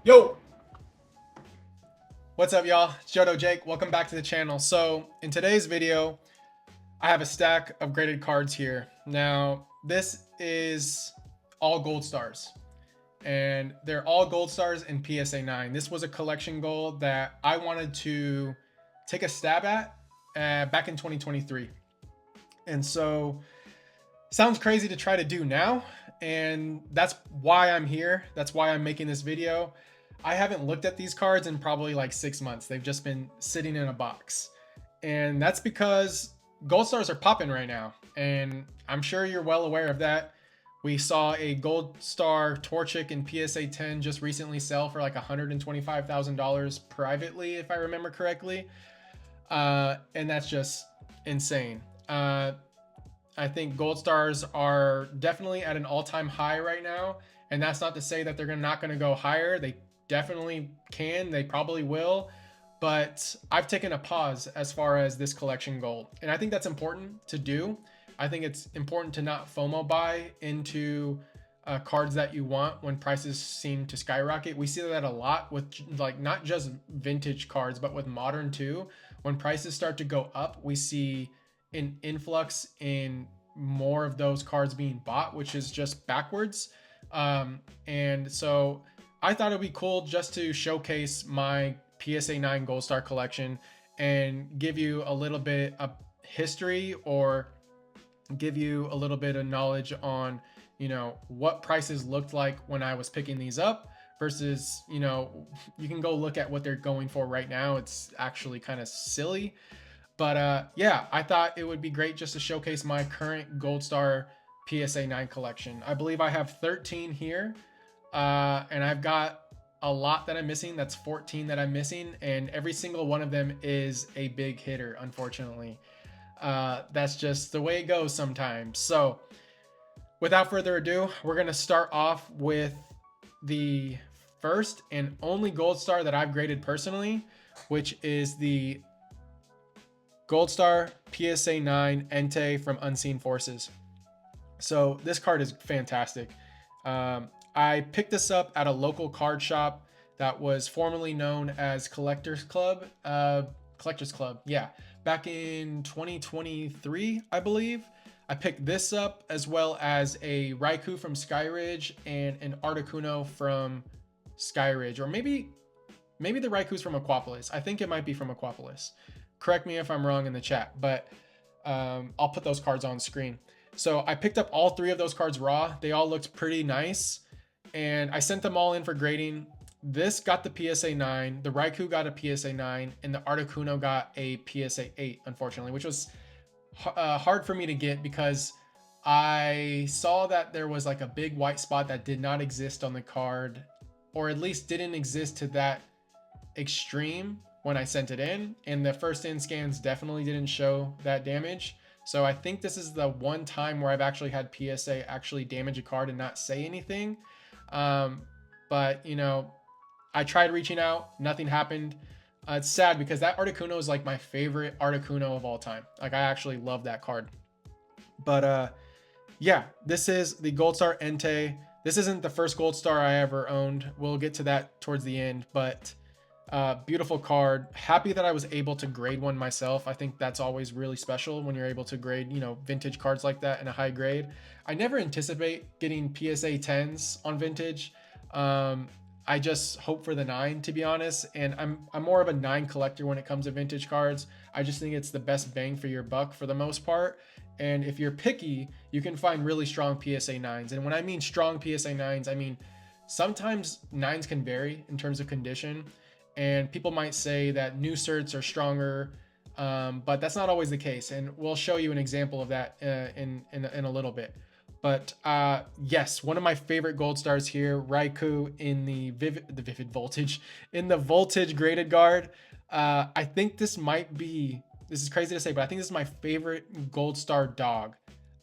Yo, what's up, y'all? It's Jodo Jake. Welcome back to the channel. So, in today's video, I have a stack of graded cards here. Now, this is all gold stars, and they're all gold stars in PSA 9. This was a collection goal that I wanted to take a stab at back in 2023. And so, sounds crazy to try to do now, and that's why I'm here. That's why I'm making this video. I haven't looked at these cards in probably like 6 months. They've just been sitting in a box, and that's because gold stars are popping right now, and I'm sure you're well aware of that. We saw a gold star Torchic in PSA 10 just recently sell for like $125,000 privately, if I remember correctly, and that's just insane. I think gold stars are definitely at an all-time high right now, and that's not to say that they're not going to go higher. They definitely can. They probably will, but I've taken a pause as far as this collection goal, and I think that's important to do. I think it's important to not FOMO buy into cards that you want when prices seem to skyrocket. We see that a lot with like not just vintage cards, but with modern too. When prices start to go up, we see an influx in more of those cards being bought, which is just backwards. And so I thought it'd be cool just to showcase my PSA 9 Gold Star collection and give you a little bit of history, or give you a little bit of knowledge on, what prices looked like when I was picking these up versus, you can go look at what they're going for right now. It's actually kind of silly. But yeah, I thought it would be great just to showcase my current Gold Star PSA 9 collection. I believe I have 13 here, and I've got a lot that I'm missing. That's 14 that I'm missing, and every single one of them is a big hitter, unfortunately. That's just the way it goes sometimes. So without further ado, we're going to start off with the first and only Gold Star that I've graded personally, which is the Gold Star PSA 9 Entei from Unseen Forces. So this card is fantastic. I picked this up at a local card shop that was formerly known as Collectors Club. Yeah. Back in 2023, I believe. I picked this up as well as a Raikou from Skyridge and an Articuno from Skyridge, or maybe the Raikou's from Aquapolis. I think it might be from Aquapolis. Correct me if I'm wrong in the chat, but I'll put those cards on screen. So I picked up all three of those cards raw. They all looked pretty nice, and I sent them all in for grading. This got the PSA 9, the Raikou got a PSA 9, and the Articuno got a PSA 8, unfortunately, which was hard for me to get because I saw that there was like a big white spot that did not exist on the card, or at least didn't exist to that extreme when I sent it in, and the first in scans definitely didn't show that damage. So I think this is the one time where I've actually had PSA actually damage a card and not say anything. But I tried reaching out, nothing happened. It's sad because that Articuno is like my favorite Articuno of all time. Like, I actually love that card. But yeah, this is the Gold Star Entei. This isn't the first Gold Star I ever owned. We'll get to that towards the end, but beautiful card. Happy that I was able to grade one myself. I think that's always really special when you're able to grade, vintage cards like that in a high grade. I never anticipate getting PSA 10s on vintage. I just hope for the 9, to be honest. And I'm more of a 9 collector when it comes to vintage cards. I just think it's the best bang for your buck for the most part. And if you're picky, you can find really strong PSA 9s. And when I mean strong PSA 9s, I mean sometimes 9s can vary in terms of condition. And people might say that new certs are stronger, but that's not always the case. And we'll show you an example of that in a little bit. But yes, one of my favorite gold stars here, Raikou in the vivid voltage, in the voltage graded guard. I think this is crazy to say, but I think this is my favorite gold star dog.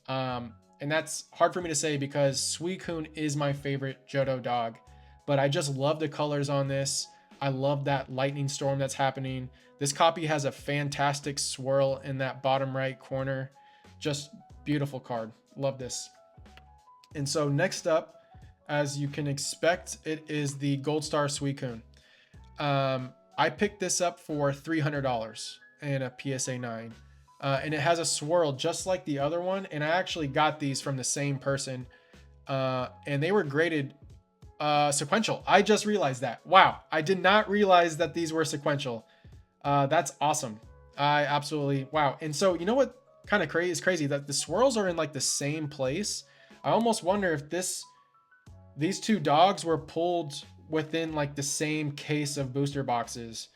And that's hard for me to say because Suicune is my favorite Johto dog. But I just love the colors on this. I love that lightning storm that's happening. This copy has a fantastic swirl in that bottom right corner. Just beautiful card. Love this. And so next up as you can expect, it is the Gold Star Suicune. I picked this up for $300 in a PSA 9. And it has a swirl just like the other one. And I actually got these from the same person. And they were graded sequential. I just realized that. Wow. I did not realize that these were sequential. That's awesome. I absolutely, wow. And so, you know what kind of crazy is crazy that the swirls are in like the same place. I almost wonder if these two dogs were pulled within like the same case of booster boxes.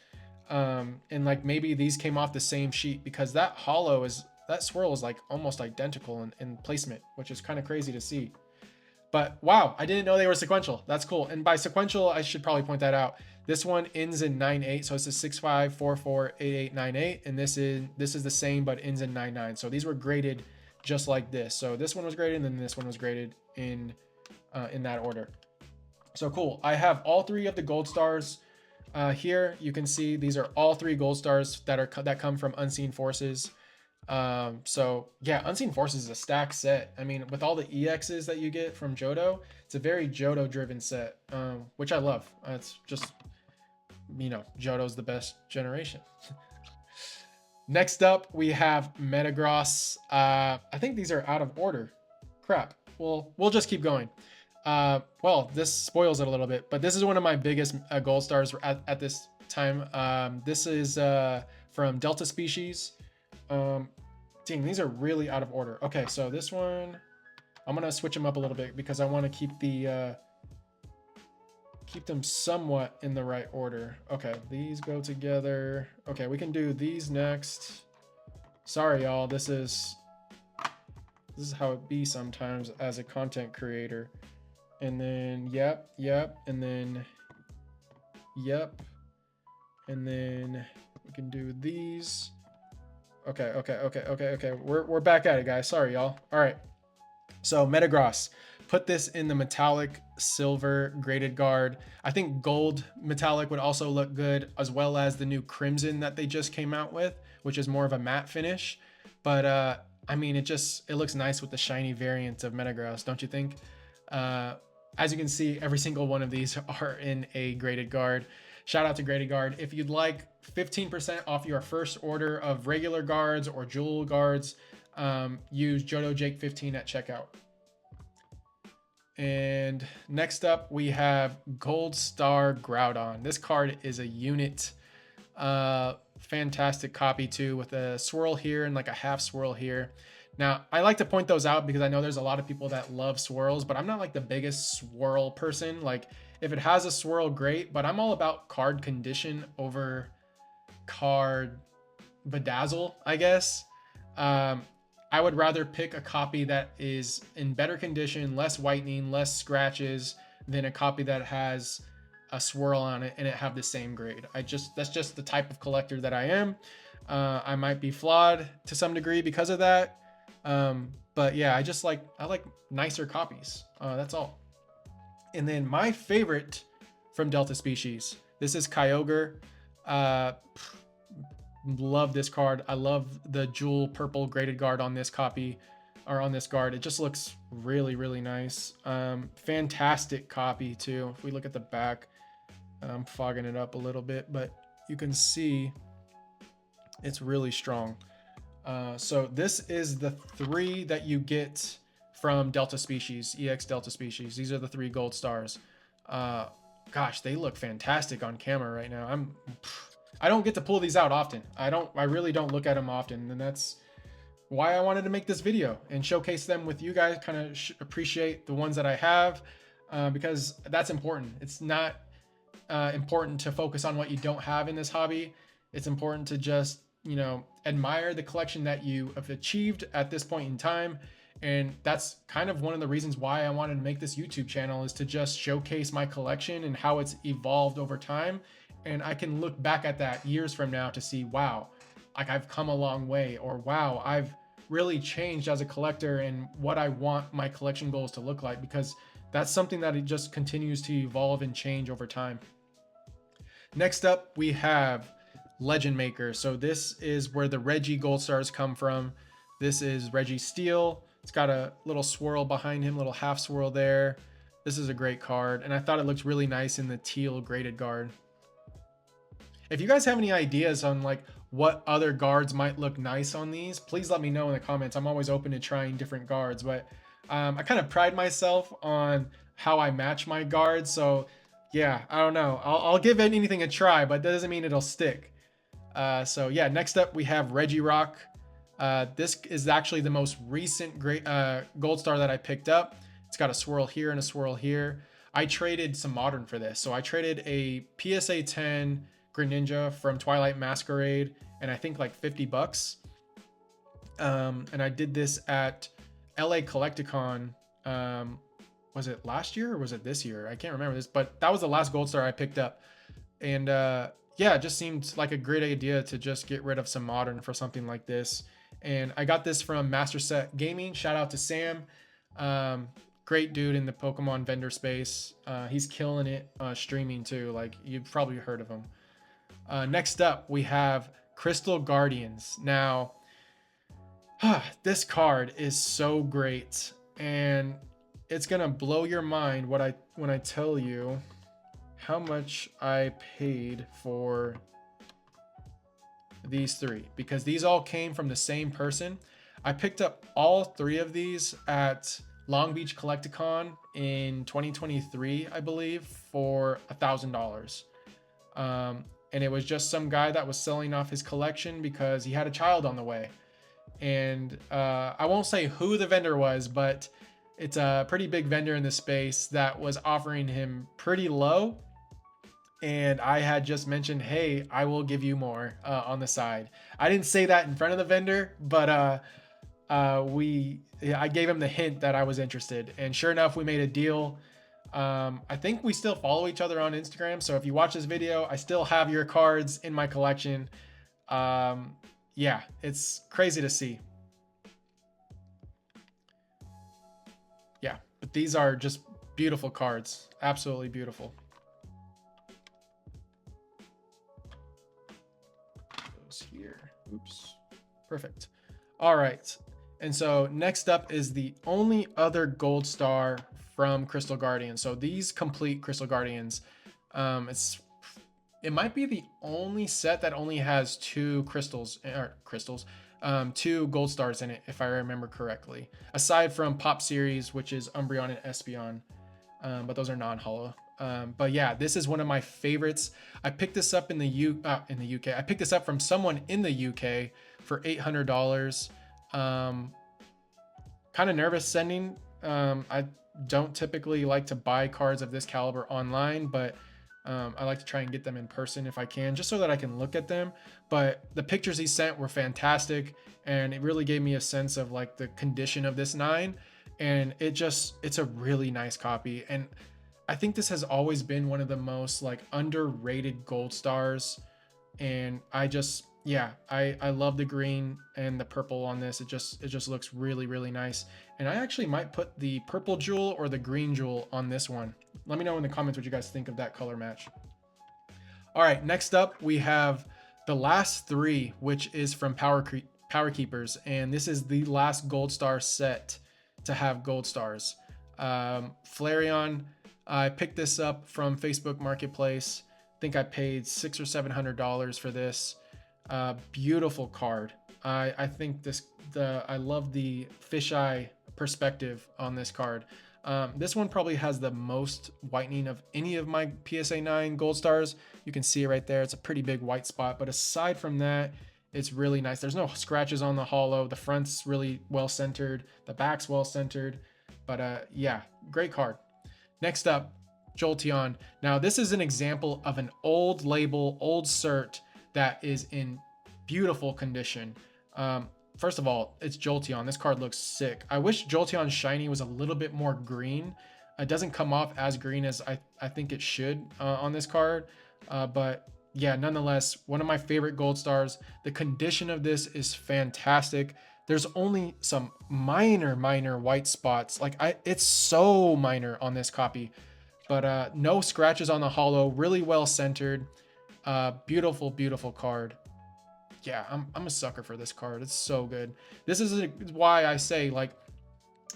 And like maybe these came off the same sheet, because that swirl is like almost identical in placement, which is kind of crazy to see. But wow, I didn't know they were sequential. That's cool. And by sequential, I should probably point that out. This one ends in 9-8, so it's a 6-5-4-4-8-8-9-8, and this is the same but ends in 9-9. So these were graded just like this. So this one was graded, and then this one was graded in that order. So cool. I have all three of the gold stars here. You can see these are all three gold stars that come from Unseen Forces. So yeah, Unseen Forces is a stack set. I mean, with all the EXs that you get from Johto, it's a very Johto driven set, which I love. It's just, you know, Johto's the best generation. Next up, we have Metagross. I think these are out of order. Crap. Well, we'll just keep going. Well, this spoils it a little bit, but this is one of my biggest gold stars at this time. This is from Delta Species. Dang, these are really out of order. Okay, so this one, I'm gonna switch them up a little bit because I want to keep them somewhat in the right order. Okay, these go together. Okay, we can do these next. Sorry, y'all. This is how it be sometimes as a content creator. And then yep, and then yep, and then we can do these. Okay. We're back at it, guys. Sorry, y'all. All right. So Metagross, put this in the metallic silver graded guard. I think gold metallic would also look good, as well as the new crimson that they just came out with, which is more of a matte finish. But I mean, it looks nice with the shiny variant of Metagross, don't you think? As you can see, every single one of these are in a graded guard. Shout out to Graded Guard. If you'd like 15% off your first order of regular guards or jewel guards, use Johto Jake 15 at checkout. And next up, we have Gold Star Groudon. This card is a unit. Fantastic copy too, with a swirl here and like a half swirl here. Now, I like to point those out because I know there's a lot of people that love swirls, but I'm not like the biggest swirl person. Like, if it has a swirl, great, but I'm all about card condition over card bedazzle, I guess. I would rather pick a copy that is in better condition, less whitening, less scratches, than a copy that has a swirl on it and it have the same grade. That's just the type of collector that I am. I might be flawed to some degree because of that. But yeah, I like nicer copies. That's all. And then my favorite from Delta Species, this is Kyogre. Love this card. I love the jewel purple graded guard on this copy, or on this guard. It just looks really, really nice. Fantastic copy too. If we look at the back, I'm fogging it up a little bit, but you can see it's really strong. So this is the three that you get from Delta Species, EX Delta Species. These are the three gold stars. Gosh, they look fantastic on camera right now. I don't get to pull these out often. I really don't look at them often, and that's why I wanted to make this video and showcase them with you guys, kind of appreciate the ones that I have, because that's important. It's not important to focus on what you don't have in this hobby. It's important to just, you know, admire the collection that you have achieved at this point in time. And that's kind of one of the reasons why I wanted to make this YouTube channel, is to just showcase my collection and how it's evolved over time. And I can look back at that years from now to see, wow, like I've come a long way, or wow, I've really changed as a collector and what I want my collection goals to look like, because that's something that it just continues to evolve and change over time. Next up, we have Legend Maker. So this is where the Reggie Gold Stars come from. This is Reggie Steel. It's got a little swirl behind him, little half swirl there. This is a great card, and I thought it looked really nice in the teal graded guard. If you guys have any ideas on like what other guards might look nice on these, please let me know in the comments. I'm always open to trying different guards, but I kind of pride myself on how I match my guards. So yeah, I don't know. I'll give anything a try, but that doesn't mean it'll stick. So yeah, next up we have Regirock. This is actually the most recent great Gold Star that I picked up. It's got a swirl here and a swirl here. I traded some modern for this. So I traded a PSA 10 Greninja from Twilight Masquerade, and I think like 50 bucks. And I did this at LA Collecticon. Was it last year or was it this year? I can't remember this, but that was the last Gold Star I picked up. And yeah, it just seemed like a great idea to just get rid of some modern for something like this. And I got this from Master Set Gaming. Shout out to Sam. Great dude in the Pokemon vendor space. He's killing it streaming too. Like, you've probably heard of him. Next up, we have Crystal Guardians. Now, this card is so great, and it's gonna blow your mind when I tell you how much I paid for these three, because these all came from the same person. I picked up all three of these at Long Beach Collecticon in 2023, I believe, for $1,000. And it was just some guy that was selling off his collection because he had a child on the way. And I won't say who the vendor was, but it's a pretty big vendor in the space that was offering him pretty low. And I had just mentioned, hey, I will give you more on the side. I didn't say that in front of the vendor, but I gave him the hint that I was interested. And sure enough, we made a deal. I think we still follow each other on Instagram. So if you watch this video, I still have your cards in my collection. Yeah, it's crazy to see. Yeah, but these are just beautiful cards. Absolutely beautiful. Goes here. Oops. Perfect. All right. And so next up is the only other Gold Star from Crystal Guardians. So these complete Crystal Guardians. It might be the only set that only has two two Gold Stars in it, if I remember correctly. Aside from Pop Series, which is Umbreon and Espeon, but those are non-holo. But yeah, this is one of my favorites. I picked this up in the UK. I picked this up from someone in the UK for $800. Kind of nervous sending. I don't typically like to buy cards of this caliber online, but I like to try and get them in person if I can, just so that I can look at them. But the pictures he sent were fantastic, and it really gave me a sense of like the condition of this 9. And it's a really nice copy. And I think this has always been one of the most like underrated Gold Stars. And I love the green and the purple on this. It just looks really, really nice. And I actually might put the purple jewel or the green jewel on this one. Let me know in the comments what you guys think of that color match. All right, next up we have the last three, which is from Power Keepers. And this is the last Gold Star set to have Gold Stars. Flareon, I picked this up from Facebook Marketplace. I think I paid $600 or $700 for this. Beautiful card. I think I love the fisheye perspective on this card. This one probably has the most whitening of any of my PSA 9 Gold Stars. You can see it right there. It's a pretty big white spot, but aside from that, it's really nice. There's no scratches on the holo. The front's really well centered. The back's well centered. But yeah, great card. Next up, Jolteon. Now this is an example of an old label, old cert that is in beautiful condition. First of all, it's Jolteon. This card looks sick. I wish Jolteon Shiny was a little bit more green. It doesn't come off as green as I think it should on this card. But yeah, nonetheless, one of my favorite Gold Stars. The condition of this is fantastic. There's only some minor white spots. Like it's so minor on this copy, but no scratches on the holo. Really well centered. Beautiful card. Yeah, I'm a sucker for this card. It's so good. This is why I say, like,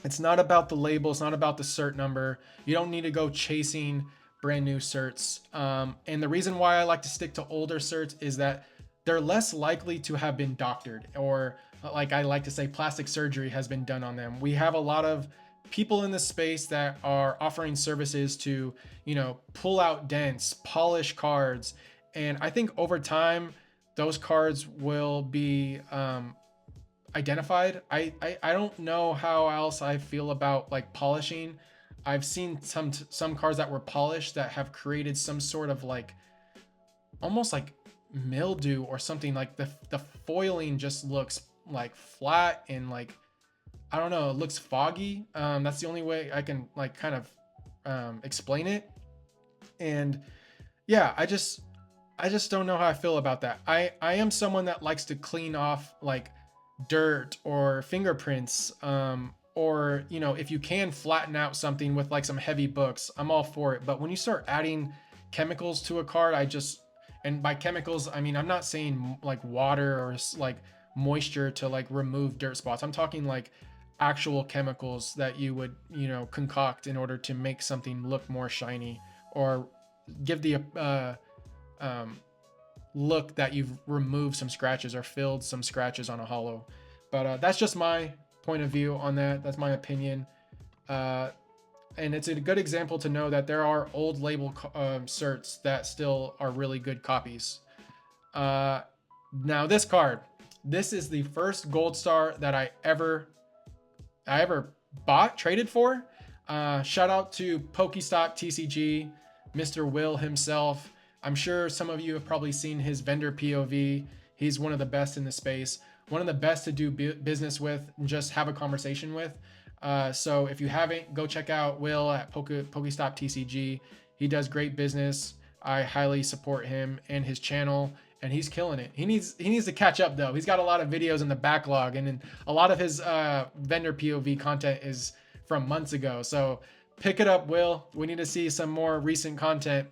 It's not about the label. It's not about the cert number. You don't need to go chasing brand new certs. And the reason why I like to stick to older certs is that they're less likely to have been doctored, or like I like to say, plastic surgery has been done on them. We have a lot of people in this space that are offering services to, pull out dents, polish cards. And I think over time, those cards will be identified. I don't know how else I feel about like polishing. I've seen some cards that were polished that have created some sort of like almost like mildew or something. Like the foiling just looks like flat and like, I don't know, it looks foggy. That's the only way I can like kind of explain it. And yeah, I just don't know how I feel about that. I am someone that likes to clean off like dirt or fingerprints, or if you can flatten out something with like some heavy books, I'm all for it. But when you start adding chemicals to a card, and by chemicals I mean, I'm not saying like water or like moisture to like remove dirt spots. I'm talking like actual chemicals that you would concoct in order to make something look more shiny, or give the um, look that you've removed some scratches or filled some scratches on a hollow. But that's just my point of view on that. That's my opinion. And it's a good example to know that there are old label certs that still are really good copies. Now this card, this is the first Gold Star that I ever traded for. Shout out to Pokestop TCG, Mr. Will himself. I'm sure some of you have probably seen his vendor POV. He's one of the best in the space, one of the best to do business with and just have a conversation with. So if you haven't, go check out Will at Pokestop TCG. He does great business. I highly support him and his channel, and he's killing it. He needs to catch up though. He's got a lot of videos in the backlog, and a lot of his vendor POV content is from months ago. So pick it up, Will. We need to see some more recent content.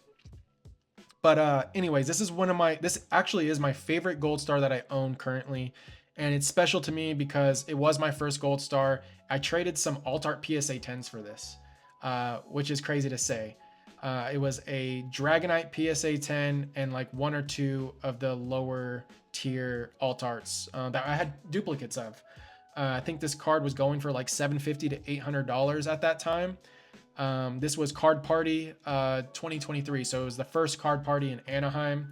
But anyways, this actually is my favorite Gold Star that I own currently. And it's special to me because it was my first Gold Star. I traded some alt art PSA 10s for this, which is crazy to say. It was a Dragonite PSA 10 and like one or two of the lower tier alt arts that I had duplicates of. I think this card was going for like $750 to $800 at that time. This was Card Party 2023, so it was the first Card Party in Anaheim.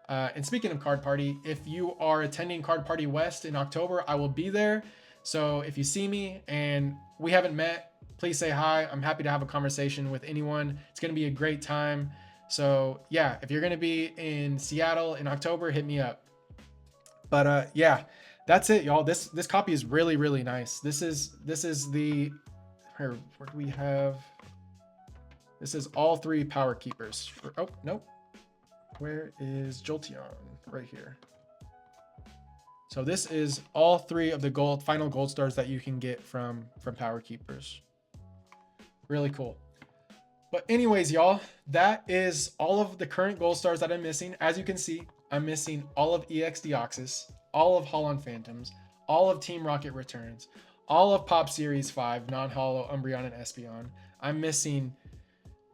And speaking of Card Party, if you are attending Card Party West in October, I will be there. So if you see me and we haven't met, please say hi. I'm happy to have a conversation with anyone. It's going to be a great time. So yeah, if you're going to be in Seattle in October, hit me up. But yeah, that's it, y'all. This copy is really, really nice. This is the, where do we have? This is all three power keepers. Oh, nope. Where is Jolteon? Right here. So this is all three of the final gold stars that you can get from power keepers. Really cool. But anyways, y'all, that is all of the current gold stars that I'm missing. As you can see, I'm missing all of EX Deoxys, all of Holon Phantoms, all of Team Rocket Returns, all of Pop Series 5, non-holo Umbreon and Espeon. I'm missing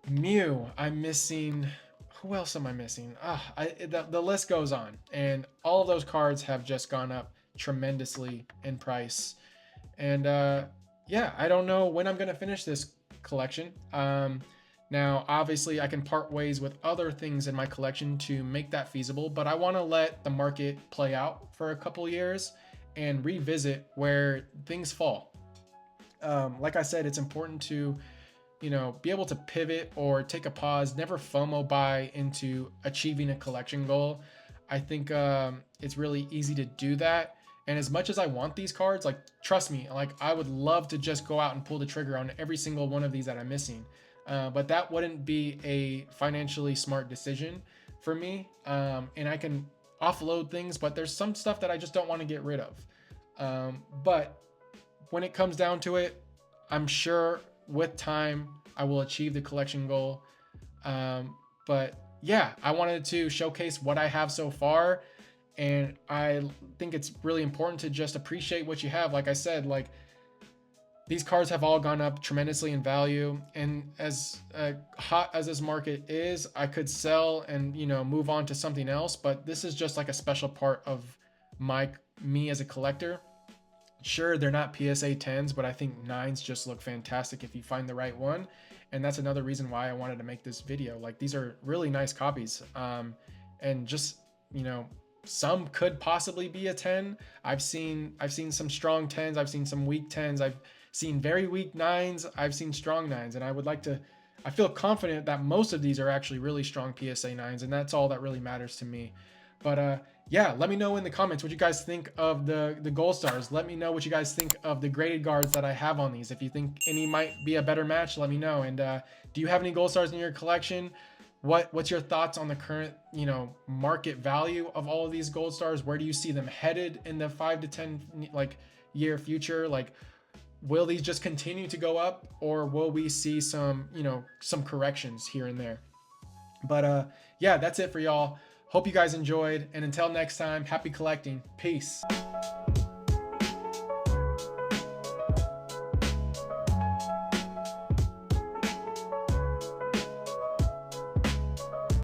Mew. I'm missing, who else am I missing? The list goes on, and all of those cards have just gone up tremendously in price. And yeah, I don't know when I'm gonna finish this collection. Now obviously I can part ways with other things in my collection to make that feasible, but I want to let the market play out for a couple years and revisit where things fall. Like I said, it's important to be able to pivot or take a pause, never FOMO buy into achieving a collection goal. I think it's really easy to do that. And as much as I want these cards, like, trust me, like, I would love to just go out and pull the trigger on every single one of these that I'm missing. But that wouldn't be a financially smart decision for me. And I can offload things, but there's some stuff that I just don't want to get rid of. But when it comes down to it, I'm sure with time I will achieve the collection goal. But yeah, I wanted to showcase what I have so far, and I think it's really important to just appreciate what you have. Like I said, like, these cards have all gone up tremendously in value, and as hot as this market is, I could sell and, you know, move on to something else, but this is just like a special part of me as a collector. Sure, they're not PSA 10s, but I think 9s just look fantastic if you find the right one. And that's another reason why I wanted to make this video. Like, these are really nice copies. And just, you know, some could possibly be a 10. I've seen some strong 10s, I've seen some weak 10s, I've seen very weak 9s, I've seen strong 9s, and I feel confident that most of these are actually really strong PSA 9s, and that's all that really matters to me. But yeah, let me know in the comments what you guys think of the gold stars. Let me know what you guys think of the graded guards that I have on these. If you think any might be a better match, let me know. And do you have any gold stars in your collection? What's your thoughts on the current, you know, market value of all of these gold stars? Where do you see them headed in the 5 to 10 like year future? Like, will these just continue to go up, or will we see some, you know, some corrections here and there? But yeah, that's it for y'all. Hope you guys enjoyed, and until next time, happy collecting. Peace.